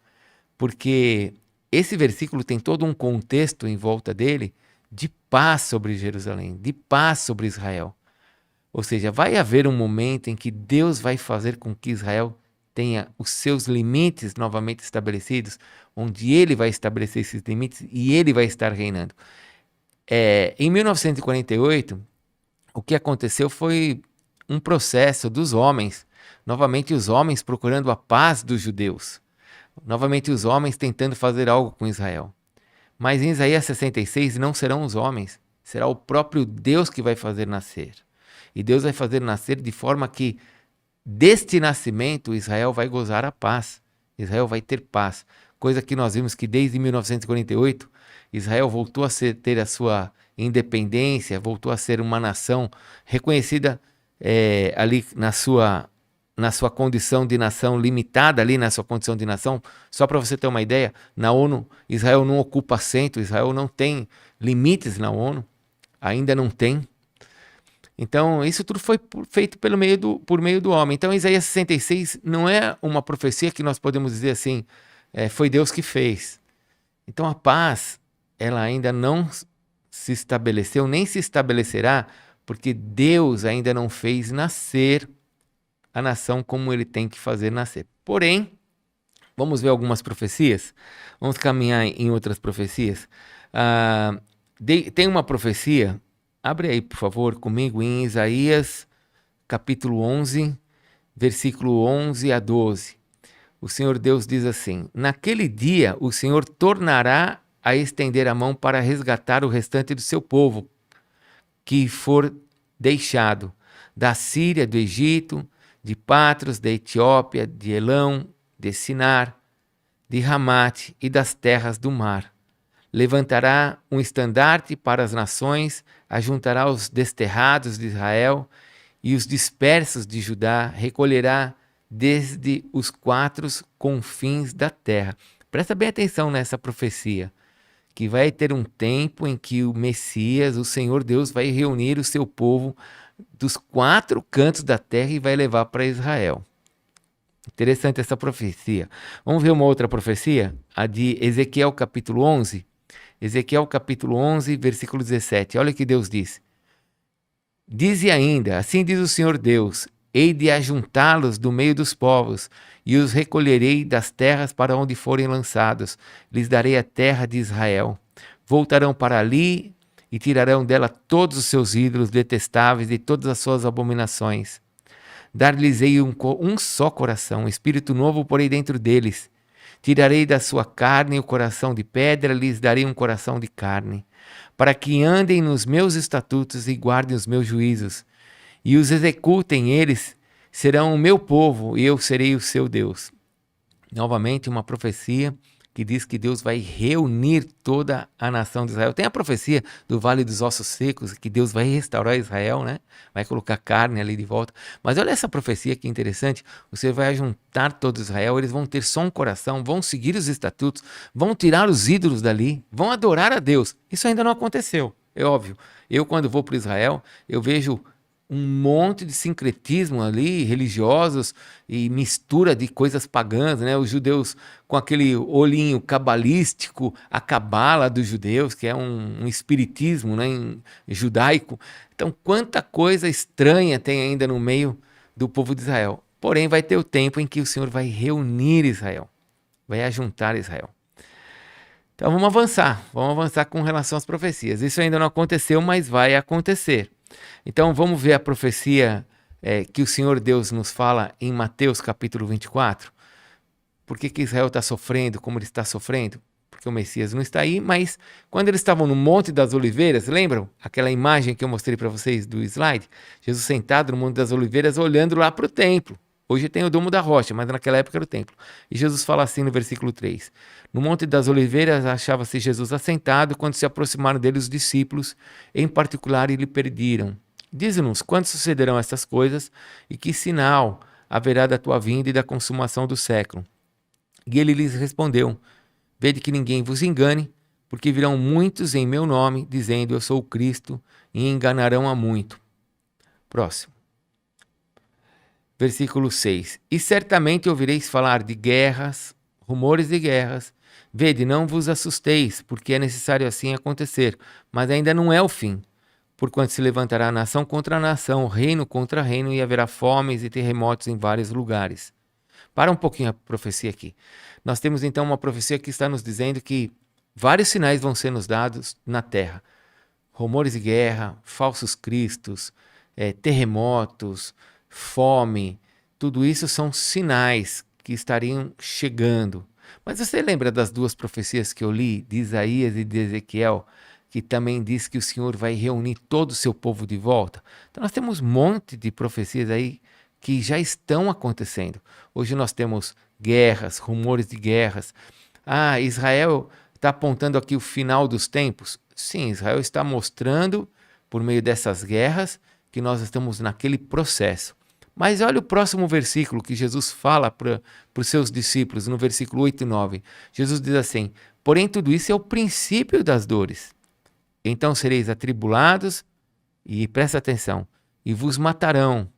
Speaker 1: Porque esse versículo tem todo um contexto em volta dele de paz sobre Jerusalém, de paz sobre Israel. Ou seja, vai haver um momento em que Deus vai fazer com que Israel tenha os seus limites novamente estabelecidos, onde ele vai estabelecer esses limites e ele vai estar reinando. Em 1948, o que aconteceu foi um processo dos homens, novamente os homens procurando a paz dos judeus, novamente os homens tentando fazer algo com Israel. Mas em Isaías 66 não serão os homens, será o próprio Deus que vai fazer nascer. E Deus vai fazer nascer de forma que deste nascimento Israel vai gozar a paz. Israel vai ter paz. Coisa que nós vimos que desde 1948 Israel voltou a ter a sua independência, voltou a ser uma nação reconhecida ali na sua condição de nação, limitada ali na sua condição de nação. Só para você ter uma ideia, na ONU Israel não ocupa assento, Israel não tem limites na ONU, ainda não tem. Então, isso tudo foi feito por meio do homem. Então, Isaías 66 não é uma profecia que nós podemos dizer assim, foi Deus que fez. Então a paz, ela ainda não se estabeleceu, nem se estabelecerá, porque Deus ainda não fez nascer a nação como ele tem que fazer nascer. Porém, vamos ver algumas profecias? Vamos caminhar em outras profecias? Tem uma profecia, abre aí por favor comigo em Isaías capítulo 11, versículo 11 a 12. O Senhor Deus diz assim: naquele dia o Senhor tornará a estender a mão para resgatar o restante do seu povo, que for deixado da Síria, do Egito, de Patros, da Etiópia, de Elão, de Sinar, de Ramate e das terras do mar. Levantará um estandarte para as nações, ajuntará os desterrados de Israel e os dispersos de Judá, recolherá desde os quatro confins da terra. Presta bem atenção nessa profecia, que vai ter um tempo em que o Messias, o Senhor Deus, vai reunir o seu povo dos quatro cantos da terra e vai levar para Israel. Interessante essa profecia. Vamos ver uma outra profecia? A de Ezequiel capítulo 11. Ezequiel capítulo 11, versículo 17. Olha o que Deus diz. Dize ainda, assim diz o Senhor Deus, hei de ajuntá-los do meio dos povos, e os recolherei das terras para onde forem lançados. Lhes darei a terra de Israel. Voltarão para ali e tirarão dela todos os seus ídolos detestáveis e todas as suas abominações. Dar-lhes-ei um só coração, espírito novo porei dentro deles. Tirarei da sua carne o coração de pedra, lhes darei um coração de carne, para que andem nos meus estatutos e guardem os meus juízos, e os executem. Eles serão o meu povo e eu serei o seu Deus. Novamente uma profecia que diz que Deus vai reunir toda a nação de Israel. Tem a profecia do Vale dos Ossos Secos, que Deus vai restaurar Israel, né? Vai colocar carne ali de volta. Mas olha essa profecia que interessante. Você vai juntar todo Israel, eles vão ter só um coração, vão seguir os estatutos, vão tirar os ídolos dali, vão adorar a Deus. Isso ainda não aconteceu, é óbvio. Eu, quando vou para Israel, eu vejo um monte de sincretismo ali, religiosos, e mistura de coisas pagãs, né? Os judeus com aquele olhinho cabalístico, a cabala dos judeus, que é um espiritismo, né, judaico. Então, quanta coisa estranha tem ainda no meio do povo de Israel. Porém, vai ter o tempo em que o Senhor vai reunir Israel, vai ajuntar Israel. Então, vamos avançar com relação às profecias. Isso ainda não aconteceu, mas vai acontecer. Então vamos ver a profecia que o Senhor Deus nos fala em Mateus capítulo 24. Por que Israel está sofrendo como ele está sofrendo? Porque o Messias não está aí, mas quando eles estavam no Monte das Oliveiras, lembram? Aquela imagem que eu mostrei para vocês do slide? Jesus sentado no Monte das Oliveiras olhando lá para o templo. Hoje tem o Domo da Rocha, mas naquela época era o templo. E Jesus fala assim no versículo 3. No Monte das Oliveiras achava-se Jesus assentado quando se aproximaram dele os discípulos, em particular, e lhe pediram: dize-nos quando sucederão estas coisas e que sinal haverá da tua vinda e da consumação do século. E ele lhes respondeu: vede que ninguém vos engane, porque virão muitos em meu nome, dizendo eu sou o Cristo, e enganarão a muito. Próximo. Versículo 6. E certamente ouvireis falar de guerras, rumores de guerras. Vede, não vos assusteis, porque é necessário assim acontecer, mas ainda não é o fim. Porquanto se levantará nação contra nação, reino contra reino, e haverá fomes e terremotos em vários lugares. Para um pouquinho a profecia aqui. Nós temos então uma profecia que está nos dizendo que vários sinais vão ser nos dados na terra. Rumores de guerra, falsos cristos, terremotos, fome, tudo isso são sinais que estariam chegando. Mas você lembra das duas profecias que eu li, de Isaías e de Ezequiel, que também diz que o Senhor vai reunir todo o seu povo de volta? Então nós temos um monte de profecias aí que já estão acontecendo. Hoje nós temos guerras, rumores de guerras. Israel está apontando aqui o final dos tempos. Sim, Israel está mostrando, por meio dessas guerras, que nós estamos naquele processo. Mas olha o próximo versículo que Jesus fala para os seus discípulos, no versículo 8 e 9. Jesus diz assim: porém tudo isso é o princípio das dores. Então sereis atribulados, e presta atenção, e vos matarão.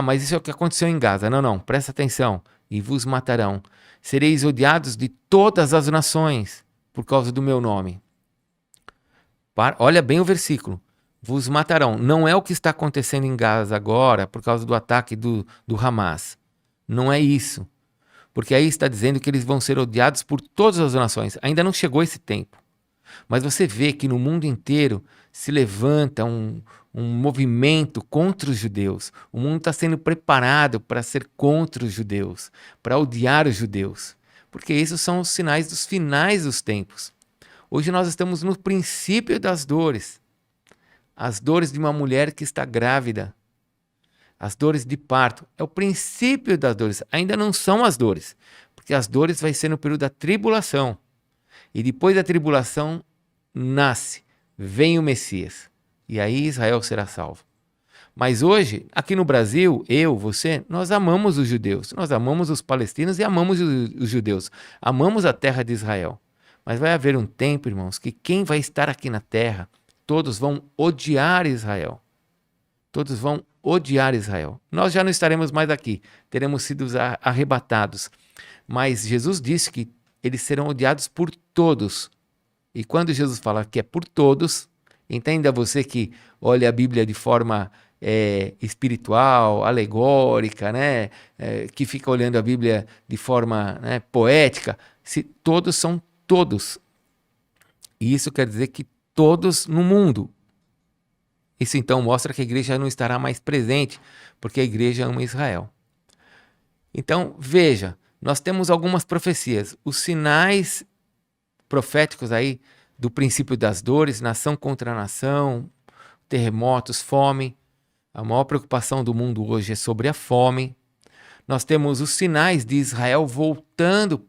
Speaker 1: Mas isso é o que aconteceu em Gaza. Não, presta atenção. e vos matarão. Sereis odiados de todas as nações por causa do meu nome. Olha bem o versículo. Vos matarão. Não é o que está acontecendo em Gaza agora por causa do ataque do Hamas. Não é isso. Porque aí está dizendo que eles vão ser odiados por todas as nações. Ainda não chegou esse tempo. Mas você vê que no mundo inteiro se levanta um movimento contra os judeus. O mundo está sendo preparado para ser contra os judeus, para odiar os judeus. Porque esses são os sinais dos finais dos tempos. Hoje nós estamos no princípio das dores. As dores de uma mulher que está grávida. As dores de parto. É o princípio das dores. Ainda não são as dores. Porque as dores vai ser no período da tribulação. E depois da tribulação, vem o Messias. E aí Israel será salvo. Mas hoje, aqui no Brasil, você, nós amamos os judeus. Nós amamos os palestinos e amamos os judeus. Amamos a terra de Israel. Mas vai haver um tempo, irmãos, que quem vai estar aqui na terra, todos vão odiar Israel. Todos vão odiar Israel. Nós já não estaremos mais aqui. Teremos sido arrebatados. Mas Jesus disse que eles serão odiados por todos. E quando Jesus fala que é por todos, entenda você que olha a Bíblia de forma espiritual, alegórica, né? Que fica olhando a Bíblia de forma, né, poética. Se todos são todos. E isso quer dizer que todos no mundo. Isso então mostra que a igreja não estará mais presente, porque a igreja ama Israel. Então, veja, nós temos algumas profecias. Os sinais proféticos aí do princípio das dores, nação contra nação, terremotos, fome. A maior preocupação do mundo hoje é sobre a fome. Nós temos os sinais de Israel voltando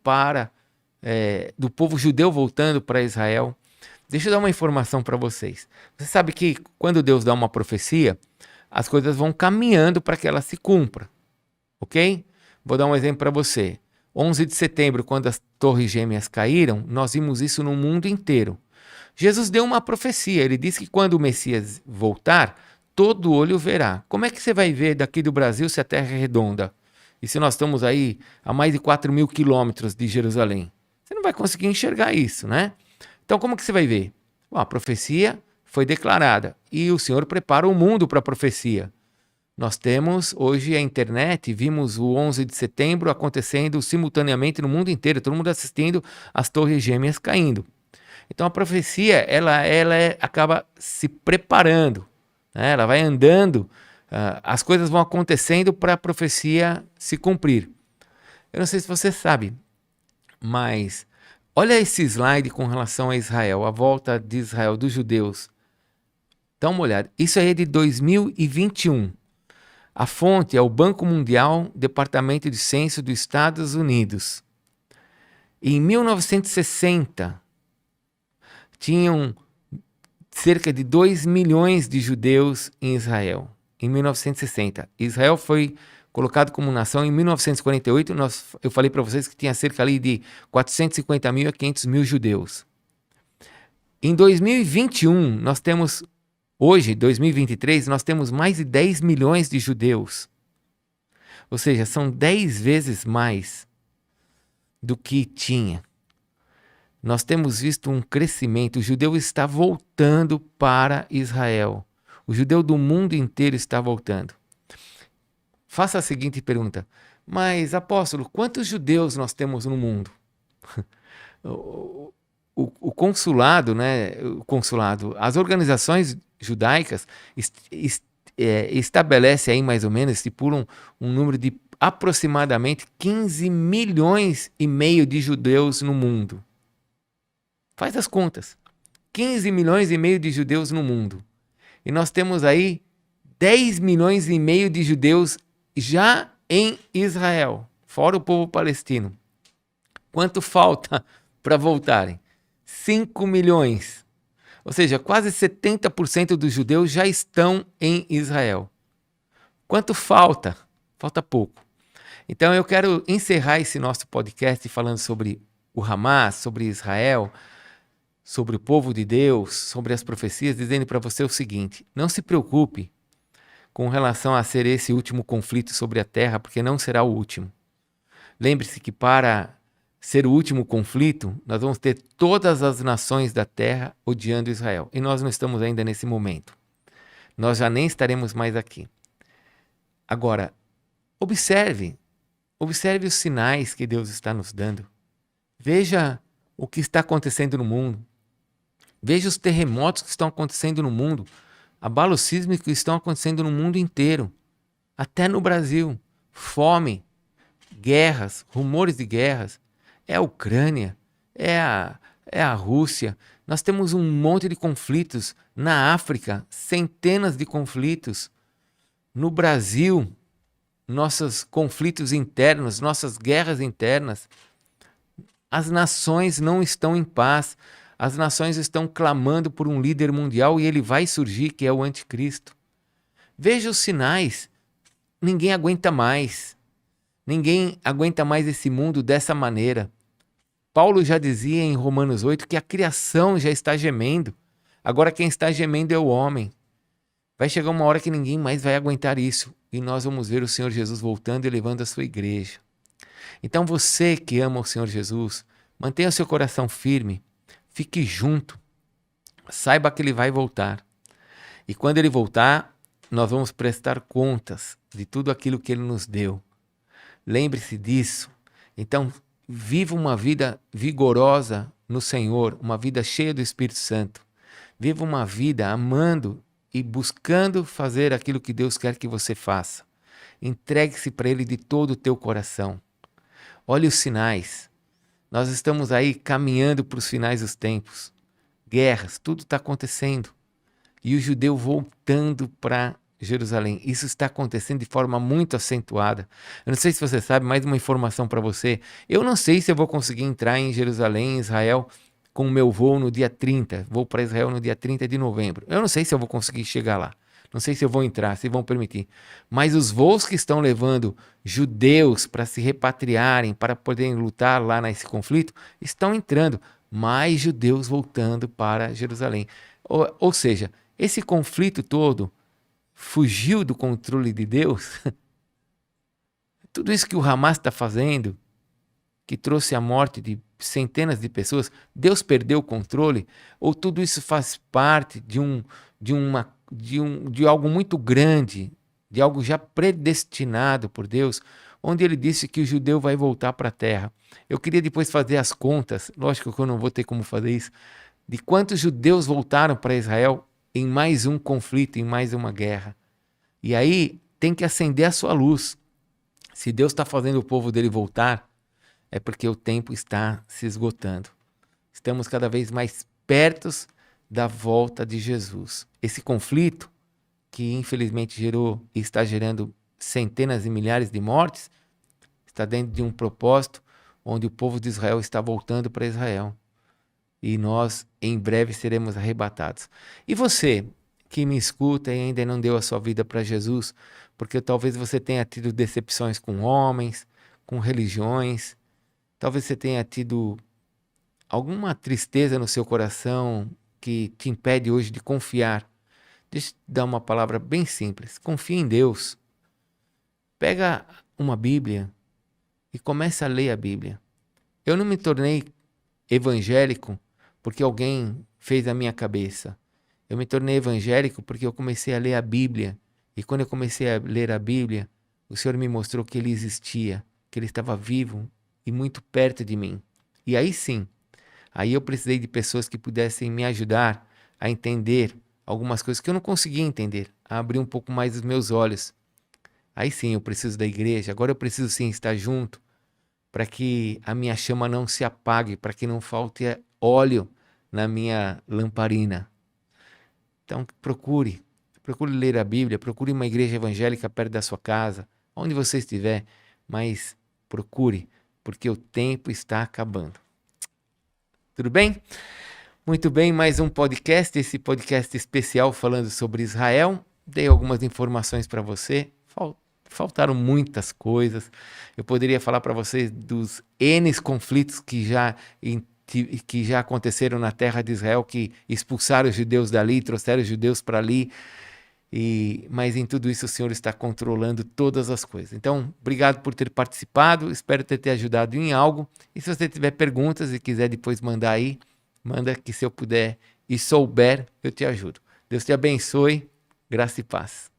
Speaker 1: do povo judeu voltando para Israel. Deixa eu dar uma informação para vocês. Você sabe que quando Deus dá uma profecia, as coisas vão caminhando para que ela se cumpra. Ok? Vou dar um exemplo para você. 11 de setembro, quando as torres gêmeas caíram, nós vimos isso no mundo inteiro. Jesus deu uma profecia. Ele disse que quando o Messias voltar, todo olho verá. Como é que você vai ver daqui do Brasil se a Terra é redonda? E se nós estamos aí a mais de 4.000 quilômetros de Jerusalém? Você não vai conseguir enxergar isso, né? Então, como que você vai ver? Bom, a profecia foi declarada e o Senhor prepara o mundo para a profecia. Nós temos hoje a internet, vimos o 11 de setembro acontecendo simultaneamente no mundo inteiro, todo mundo assistindo as torres gêmeas caindo. Então, a profecia, ela acaba se preparando, né? Ela vai andando, as coisas vão acontecendo para a profecia se cumprir. Eu não sei se você sabe, mas olha esse slide com relação a Israel, a volta de Israel, dos judeus. Dá uma olhada. Isso aí é de 2021. A fonte é o Banco Mundial, Departamento de Censo dos Estados Unidos. Em 1960, tinham cerca de 2 milhões de judeus em Israel. Em 1960. Israel foi colocado como nação em 1948, eu falei para vocês que tinha cerca ali de 450 mil a 500 mil judeus. Em 2021, nós temos, hoje, 2023, nós temos mais de 10 milhões de judeus. Ou seja, são 10 vezes mais do que tinha. Nós temos visto um crescimento, o judeu está voltando para Israel. O judeu do mundo inteiro está voltando. Faça a seguinte pergunta: mas, apóstolo, quantos judeus nós temos no mundo? O consulado, né? As organizações judaicas estabelecem aí mais ou menos, estipulam um número de aproximadamente 15 milhões e meio de judeus no mundo. Faz as contas. 15 milhões e meio de judeus no mundo. E nós temos aí 10 milhões e meio de judeus já em Israel, fora o povo palestino. Quanto falta para voltarem? 5 milhões. Ou seja, quase 70% dos judeus já estão em Israel. Quanto falta? Falta pouco. Então eu quero encerrar esse nosso podcast falando sobre o Hamas, sobre Israel, sobre o povo de Deus, sobre as profecias, dizendo para você o seguinte: não se preocupe com relação a ser esse último conflito sobre a terra, porque não será o último. Lembre-se que para ser o último conflito, nós vamos ter todas as nações da terra odiando Israel. E nós não estamos ainda nesse momento. Nós já nem estaremos mais aqui. Agora, observe os sinais que Deus está nos dando. Veja o que está acontecendo no mundo. Veja os terremotos que estão acontecendo no mundo. Abalos sísmicos que estão acontecendo no mundo inteiro. Até no Brasil. Fome, guerras, rumores de guerras. É a Ucrânia, é a Rússia. Nós temos um monte de conflitos. Na África, centenas de conflitos. No Brasil, nossos conflitos internos, nossas guerras internas. As nações não estão em paz. As nações estão clamando por um líder mundial e ele vai surgir, que é o anticristo. Veja os sinais. Ninguém aguenta mais. Ninguém aguenta mais esse mundo dessa maneira. Paulo já dizia em Romanos 8 que a criação já está gemendo. Agora quem está gemendo é o homem. Vai chegar uma hora que ninguém mais vai aguentar isso. E nós vamos ver o Senhor Jesus voltando e levando a sua igreja. Então você que ama o Senhor Jesus, mantenha o seu coração firme. Fique junto. Saiba que ele vai voltar. E quando ele voltar, nós vamos prestar contas de tudo aquilo que ele nos deu. Lembre-se disso. Então, viva uma vida vigorosa no Senhor, uma vida cheia do Espírito Santo. Viva uma vida amando e buscando fazer aquilo que Deus quer que você faça. Entregue-se para Ele de todo o teu coração. Olhe os sinais. Nós estamos aí caminhando para os finais dos tempos. Guerras, tudo está acontecendo. E o judeu voltando para Jerusalém. Isso está acontecendo de forma muito acentuada. Eu não sei se você sabe, mais uma informação para você. Eu não sei se eu vou conseguir entrar em Jerusalém, Israel, com o meu voo no dia 30. Vou para Israel no dia 30 de novembro. Eu não sei se eu vou conseguir chegar lá. Não sei se eu vou entrar, se vão permitir. Mas os voos que estão levando judeus para se repatriarem, para poderem lutar lá nesse conflito, estão entrando. Mais judeus voltando para Jerusalém. Ou seja, esse conflito todo fugiu do controle de Deus. Tudo isso que o Hamas está fazendo, que trouxe a morte de centenas de pessoas, Deus perdeu o controle? Ou tudo isso faz parte de algo muito grande, de algo já predestinado por Deus, onde ele disse que o judeu vai voltar para a terra? Eu queria depois fazer as contas, lógico que eu não vou ter como fazer isso, de quantos judeus voltaram para Israel em mais um conflito, em mais uma guerra. E aí tem que acender a sua luz. Se Deus está fazendo o povo dele voltar, é porque o tempo está se esgotando. Estamos cada vez mais perto da volta de Jesus. Esse conflito, que infelizmente gerou e está gerando centenas e milhares de mortes, está dentro de um propósito onde o povo de Israel está voltando para Israel. E nós, em breve, seremos arrebatados. E você, que me escuta e ainda não deu a sua vida para Jesus, porque talvez você tenha tido decepções com homens, com religiões, talvez você tenha tido alguma tristeza no seu coração que te impede hoje de confiar. Deixa eu te dar uma palavra bem simples. Confie em Deus. Pega uma Bíblia e começa a ler a Bíblia. Eu não me tornei evangélico porque alguém fez a minha cabeça. Eu me tornei evangélico porque eu comecei a ler a Bíblia. E quando eu comecei a ler a Bíblia, o Senhor me mostrou que Ele existia, que Ele estava vivo e muito perto de mim. E aí sim, aí eu precisei de pessoas que pudessem me ajudar a entender algumas coisas que eu não conseguia entender, a abrir um pouco mais os meus olhos. Aí sim, eu preciso da igreja, agora eu preciso sim estar junto, para que a minha chama não se apague, para que não falte óleo na minha lamparina. Então procure ler a Bíblia, procure uma igreja evangélica perto da sua casa, onde você estiver, mas procure, porque o tempo está acabando. Tudo bem? Muito bem, mais um podcast, esse podcast especial falando sobre Israel. Dei algumas informações para você, faltaram muitas coisas. Eu poderia falar para vocês dos N conflitos que já aconteceram na terra de Israel, que expulsaram os judeus dali, trouxeram os judeus para ali. Mas em tudo isso o Senhor está controlando todas as coisas. Então, obrigado por ter participado, espero ter te ajudado em algo. E se você tiver perguntas e quiser depois mandar aí, manda que se eu puder e souber, eu te ajudo. Deus te abençoe, graça e paz.